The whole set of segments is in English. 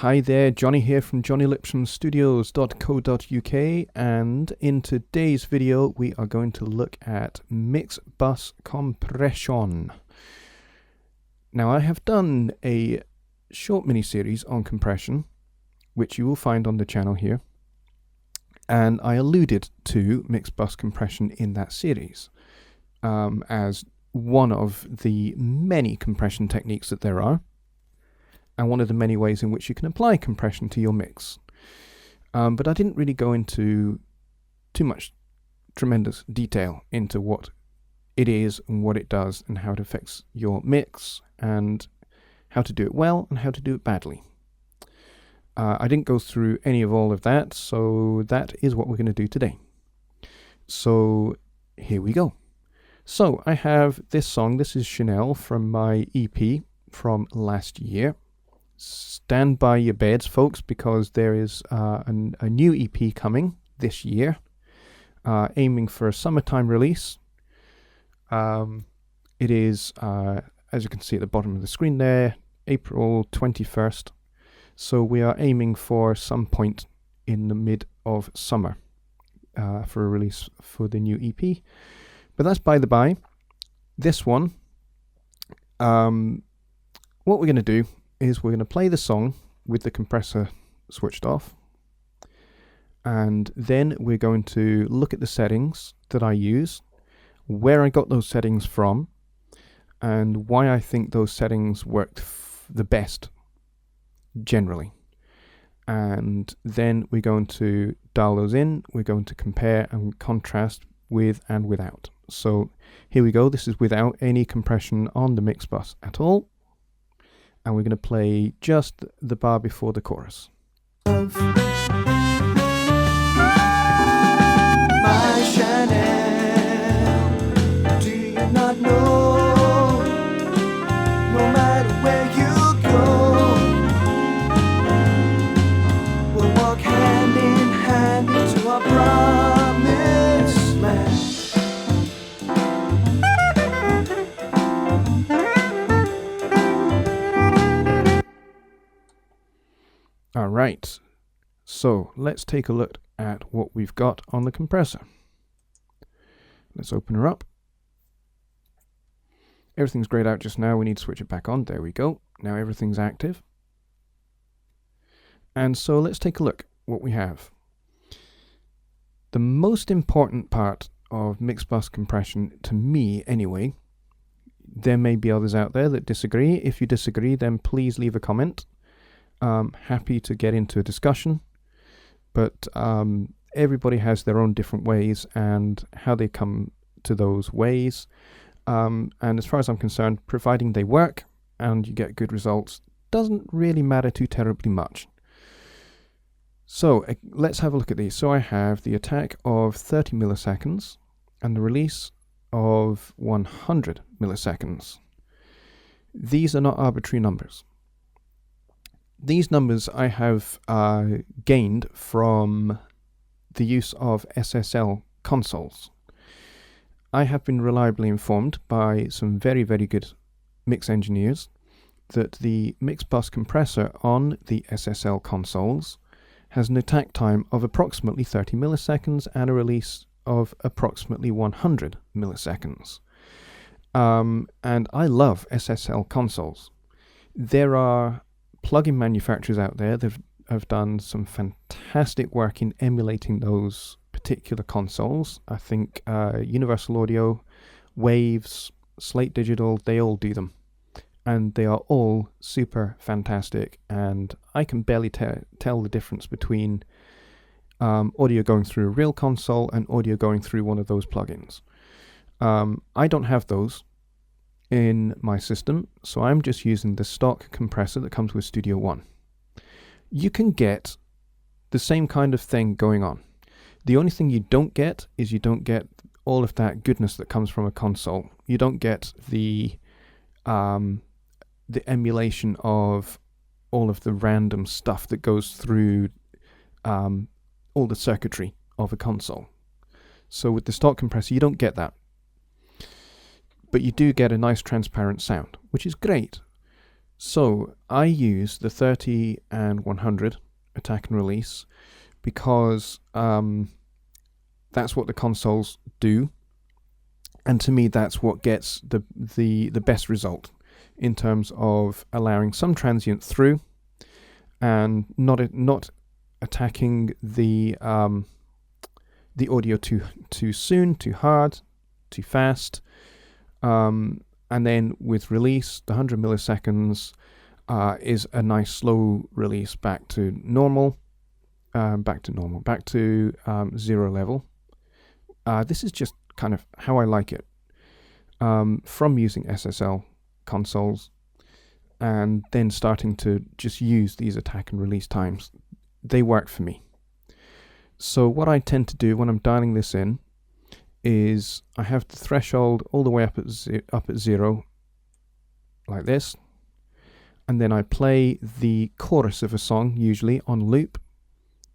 Hi there, Johnny here from johnnylipshamstudios.co.uk, and in today's video we are going to look at MixBus Compression. Now I have done a short mini-series on compression, which you will find on the channel here, and I alluded to MixBus Compression in that series as one of the many compression techniques that there are, and one of the many ways in which you can apply compression to your mix. But I didn't really go into too much tremendous detail into what it is and what it does and how it affects your mix and how to do it well and how to do it badly. I didn't go through any of all of that, so that is what we're going to do today. So here we go. So I have this song. This is Chanel from my EP from last year. Stand by your beds, folks, because there is a new EP coming this year, aiming for a summertime release. It is, as you can see at the bottom of the screen there, April 21st. So we are aiming for some point in the mid of summer for a release for the new EP. But that's by the by. This one, what we're going to do is we're going to play the song with the compressor switched off, and then we're going to look at the settings that I use, where I got those settings from, and why I think those settings worked the best generally. And then we're going to dial those in, we're going to compare and contrast with and without. So here we go. This is without any compression on the MixBus at all. And we're going to play just the bar before the chorus. My Chanel, do you not know, no matter where you go, we'll walk hand in hand into our promised land. Alright, so let's take a look at what we've got on the compressor. Let's open her up. Everything's grayed out just now. We need to switch it back on. There we go. Now everything's active. And so let's take a look what we have. The most important part of MixBus compression, to me anyway, there may be others out there that disagree. If you disagree, then please leave a comment. Happy to get into a discussion, but everybody has their own different ways and how they come to those ways. And as far as I'm concerned, providing they work and you get good results, doesn't really matter too terribly much. So let's have a look at these. So I have the attack of 30 milliseconds and the release of 100 milliseconds. These are not arbitrary numbers. These numbers I have gained from the use of SSL consoles. I have been reliably informed by some very, very good mix engineers that the MixBus compressor on the SSL consoles has an attack time of approximately 30 milliseconds and a release of approximately 100 milliseconds. And I love SSL consoles. There are plugin manufacturers out there that have done some fantastic work in emulating those particular consoles. I think Universal Audio, Waves, Slate Digital, they all do them. And they are all super fantastic. And I can barely tell the difference between audio going through a real console and audio going through one of those plugins. I don't have those in my system, so I'm just using the stock compressor that comes with Studio One. You can get the same kind of thing going on. The only thing you don't get is you don't get all of that goodness that comes from a console. You don't get the emulation of all of the random stuff that goes through all the circuitry of a console. So with the stock compressor, you don't get that. But you do get a nice transparent sound, which is great. So I use the 30 and 100 attack and release because that's what the consoles do, and to me that's what gets the best result in terms of allowing some transient through and not attacking the audio too soon, too hard, too fast. And then with release, the 100 milliseconds is a nice slow release back to normal, back to zero level. This is just kind of how I like it from using SSL consoles and then starting to just use these attack and release times. They work for me. So what I tend to do when I'm dialing this in is I have the threshold all the way up at zero, like this, and then I play the chorus of a song, usually on loop,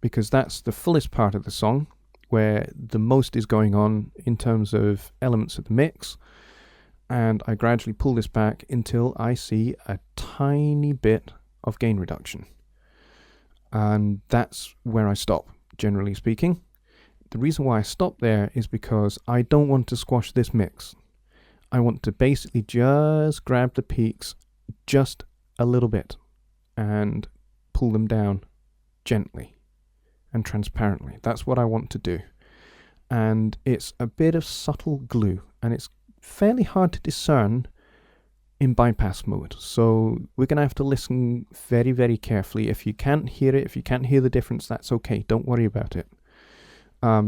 because that's the fullest part of the song, where the most is going on in terms of elements of the mix, and I gradually pull this back until I see a tiny bit of gain reduction. And that's where I stop, generally speaking. The reason why I stop there is because I don't want to squash this mix. I want to basically just grab the peaks just a little bit and pull them down gently and transparently. That's what I want to do. And it's a bit of subtle glue, and it's fairly hard to discern in bypass mode. So we're going to have to listen very, very carefully. If you can't hear it, if you can't hear the difference, that's okay. Don't worry about it.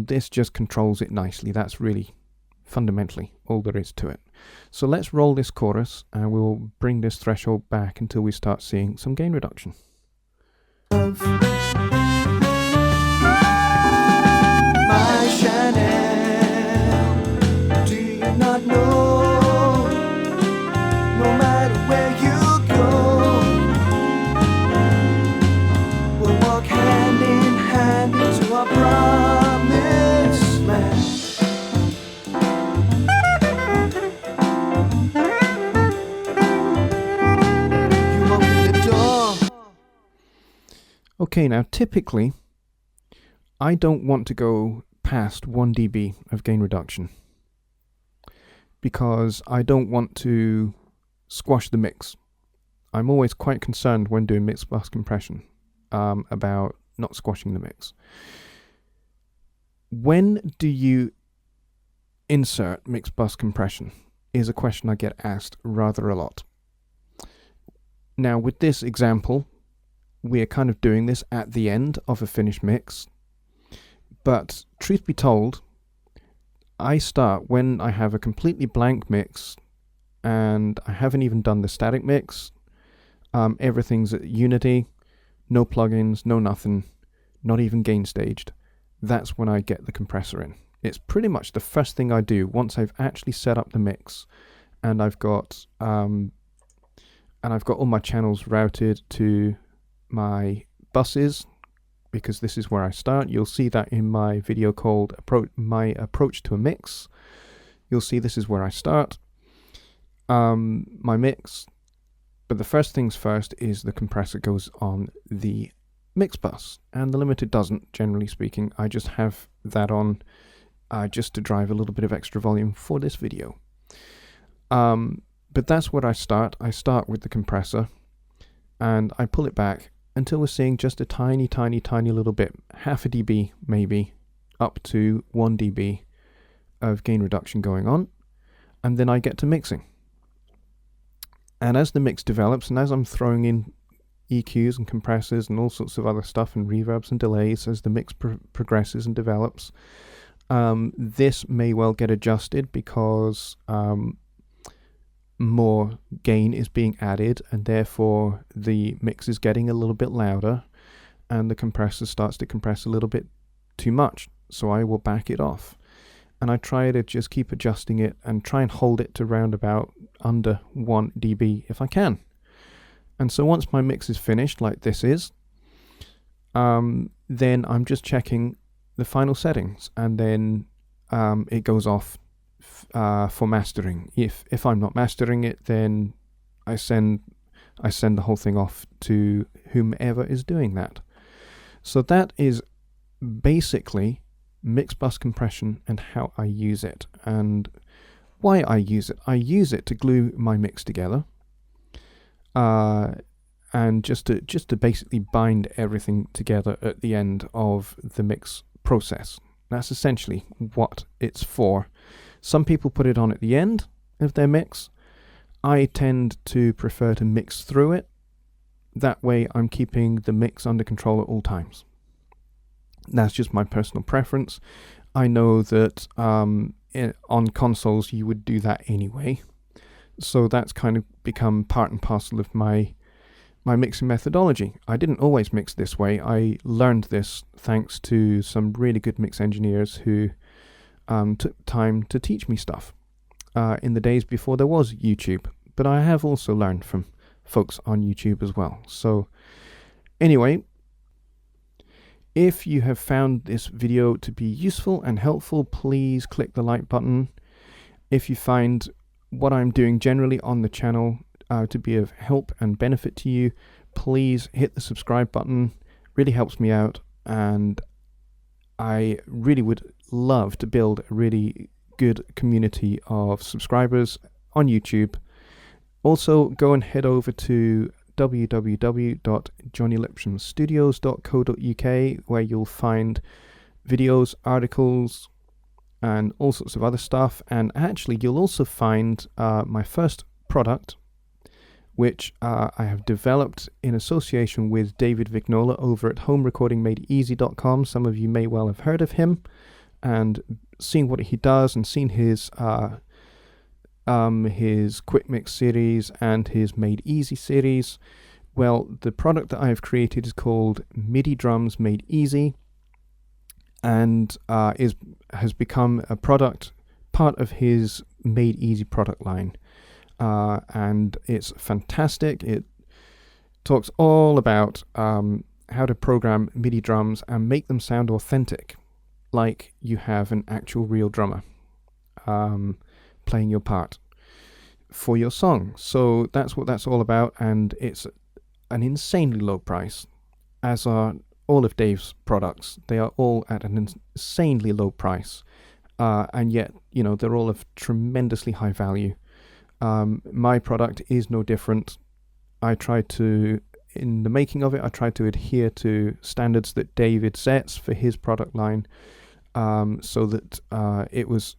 This just controls it nicely. That's really fundamentally all there is to it. So let's roll this chorus and we'll bring this threshold back until we start seeing some gain reduction. My Chanel, do you not know? No matter where you go, we'll walk hand in hand into our promised land. You open the door. Okay, now typically I don't want to go past 1 dB of gain reduction because I don't want to squash the mix. I'm always quite concerned when doing MixBus compression about not squashing the mix. When do you insert MixBus compression is a question I get asked rather a lot. Now with this example, we're kind of doing this at the end of a finished mix. But truth be told, I start when I have a completely blank mix and I haven't even done the static mix. Everything's at unity, no plugins, no nothing, not even gain staged. That's when I get the compressor in. It's pretty much the first thing I do once I've actually set up the mix and I've got all my channels routed to my buses, because this is where I start. You'll see that in my video called My Approach to a Mix. You'll see this is where I start my mix. But the first things first is the compressor goes on the mix bus, and the limiter doesn't, generally speaking. I just have that on just to drive a little bit of extra volume for this video. But that's where I start. I start with the compressor and I pull it back until we're seeing just a tiny little bit, half a dB maybe, up to 1 dB of gain reduction going on, and then I get to mixing. And as the mix develops, and as I'm throwing in EQs and compressors and all sorts of other stuff and reverbs and delays as the mix progresses and develops, this may well get adjusted because more gain is being added, and therefore the mix is getting a little bit louder and the compressor starts to compress a little bit too much. So I will back it off and I try to just keep adjusting it and try and hold it to round about under 1 dB if I can. And so once my mix is finished, like this is, then I'm just checking the final settings, and then it goes off for mastering. If I'm not mastering it, then I send I send the whole thing off to whomever is doing that. So that is basically MixBus Compression and how I use it and why I use it. I use it to glue my mix together, and just to basically bind everything together at the end of the mix process. That's essentially what it's for. Some people put it on at the end of their mix. I tend to prefer to mix through it. That way I'm keeping the mix under control at all times. That's just my personal preference. I know that on consoles you would do that anyway. So that's kind of become part and parcel of my mixing methodology. I didn't always mix this way. I learned this thanks to some really good mix engineers who took time to teach me stuff in the days before there was YouTube. But I have also learned from folks on YouTube as well. So anyway, if you have found this video to be useful and helpful, please click the like button. If you find what I'm doing generally on the channel to be of help and benefit to you, please hit the subscribe button. Really helps me out, and I really would love to build a really good community of subscribers on YouTube. Also, go and head over to www.johnnylipshamstudios.co.uk, where you'll find videos, articles, and all sorts of other stuff. And actually, you'll also find my first product, which I have developed in association with David Vignola over at homerecordingmadeeasy.com. Some of you may well have heard of him and seen what he does and seen his Quick Mix series and his Made Easy series. Well, the product that I have created is called MIDI Drums Made Easy, and has become a product, part of his Made Easy product line. And it's fantastic. It talks all about how to program MIDI drums and make them sound authentic, like you have an actual real drummer playing your part for your song. So that's what that's all about, and it's an insanely low price, as are all of Dave's products. They are all at an insanely low price, and yet, you know, they're all of tremendously high value. My product is no different. I try to, in the making of it, I try to adhere to standards that David sets for his product line, so that it was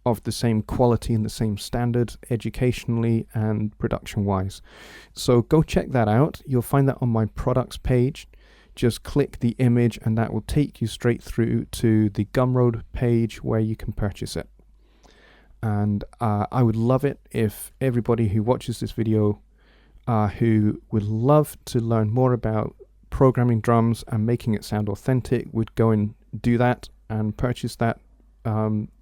of the same quality and the same standard educationally and production wise. So go check that out. You'll find that on my products page. Just click the image and that will take you straight through to the Gumroad page where you can purchase it. And I would love it if everybody who watches this video who would love to learn more about programming drums and making it sound authentic would go and do that and purchase that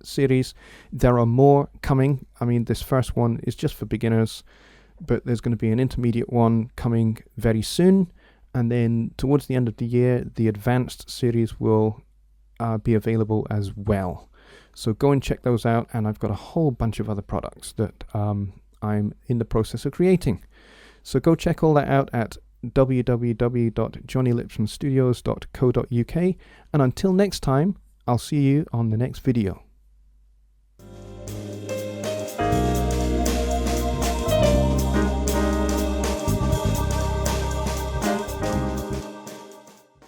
series. There are more coming. I mean, this first one is just for beginners, but there's going to be an intermediate one coming very soon, and then towards the end of the year the advanced series will be available as well. So go and check those out, and I've got a whole bunch of other products that I'm in the process of creating. So go check all that out at www.johnnylipshamstudios.co.uk, and until next time, I'll see you on the next video.